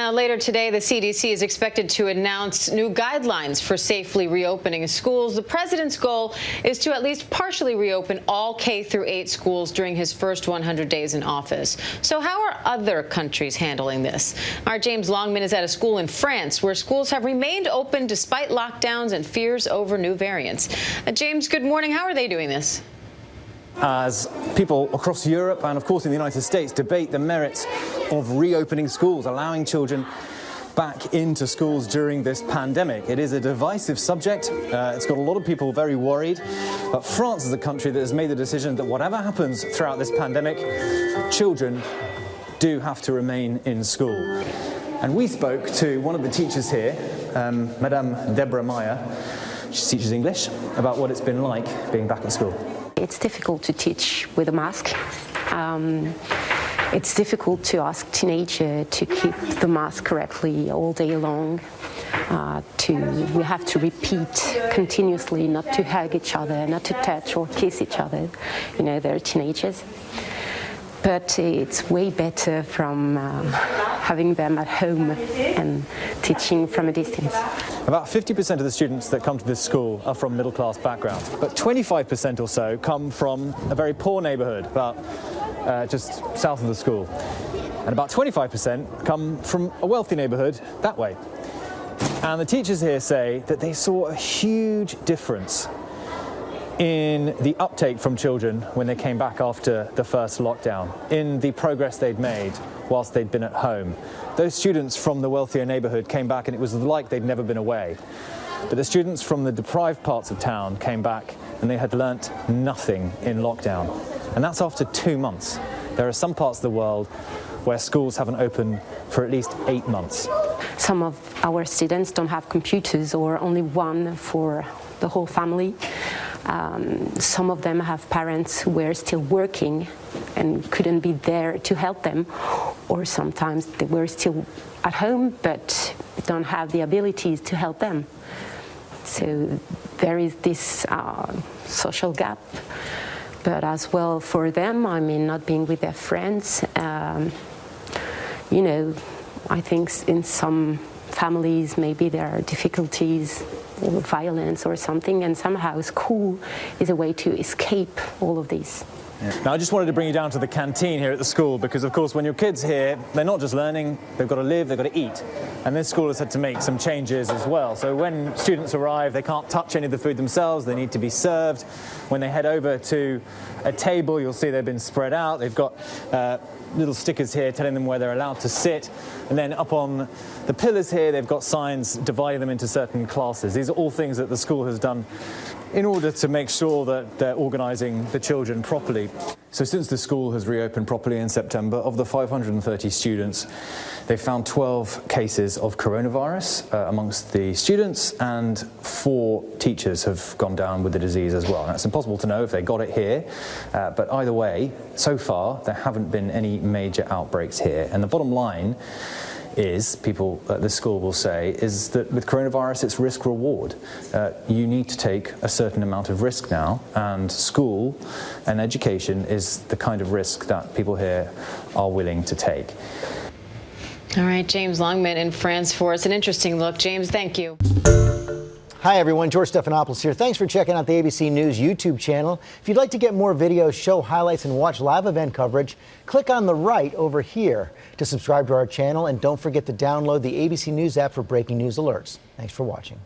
Now, later today, the CDC is expected to announce new guidelines for safely reopening schools. The president's goal is to at least partially reopen all K-8 schools during his first 100 days in office. So how are other countries handling this? Our James Longman is at a school in France where schools have remained open despite lockdowns and fears over new variants. James, good morning. How are they doing this? As people across Europe and, of course, in the United States debate the merits of reopening schools, allowing children back into schools during this pandemic. It is a divisive subject. It's got a lot of people very worried. But France is a country that has made the decision that whatever happens throughout this pandemic, children do have to remain in school. And we spoke to one of the teachers here, Madame Deborah Meyer. She teaches English, about what it's been like being back at school. It's difficult to teach with a mask. It's difficult to ask teenagers to keep the mask correctly all day long. We have to repeat continuously not to hug each other, not to touch or kiss each other. You know, they're teenagers. But it's way better from having them at home and teaching from a distance. About 50% of the students that come to this school are from middle-class backgrounds, but 25% or so come from a very poor neighbourhood, about just south of the school. And about 25% come from a wealthy neighbourhood that way. And the teachers here say that they saw a huge difference in the uptake from children when they came back after the first lockdown, in the progress they'd made whilst they'd been at home. Those students from the wealthier neighbourhood came back and it was like they'd never been away. But the students from the deprived parts of town came back and they had learnt nothing in lockdown. And that's after 2 months. There are some parts of the world where schools haven't opened for at least 8 months. Some of our students don't have computers or only one for the whole family. Some of them have parents who were still working and couldn't be there to help them, or sometimes they were still at home but don't have the abilities to help them. So there is this social gap. But as well for them, I mean, not being with their friends, you know, I think in some families maybe there are difficulties or violence or something, and somehow school is a way to escape all of these. Yeah. Now, I just wanted to bring you down to the canteen here at the school because, of course, when your kids here, they're not just learning, they've got to live, they've got to eat. And this school has had to make some changes as well. So when students arrive, they can't touch any of the food themselves, they need to be served. When they head over to a table, you'll see they've been spread out. They've got little stickers here telling them where they're allowed to sit. And then up on the pillars here, they've got signs dividing them into certain classes. These are all things that the school has done in order to make sure that they're organising the children properly. So since the school has reopened properly in September, of the 530 students, they've found 12 cases of coronavirus amongst the students, and 4 teachers have gone down with the disease as well. Now, it's impossible to know if they got it here, but either way, so far, there haven't been any major outbreaks here. And the bottom line is, people at this school will say, is that with coronavirus it's risk-reward. You need to take a certain amount of risk now, and school and education is the kind of risk that people here are willing to take. All right, James Longman in France for us. An interesting look. James, thank you. Hi, everyone. George Stephanopoulos here. Thanks for checking out the ABC News YouTube channel. If you'd like to get more videos, show highlights, and watch live event coverage, click on the right over here to subscribe to our channel. And don't forget to download the ABC News app for breaking news alerts. Thanks for watching.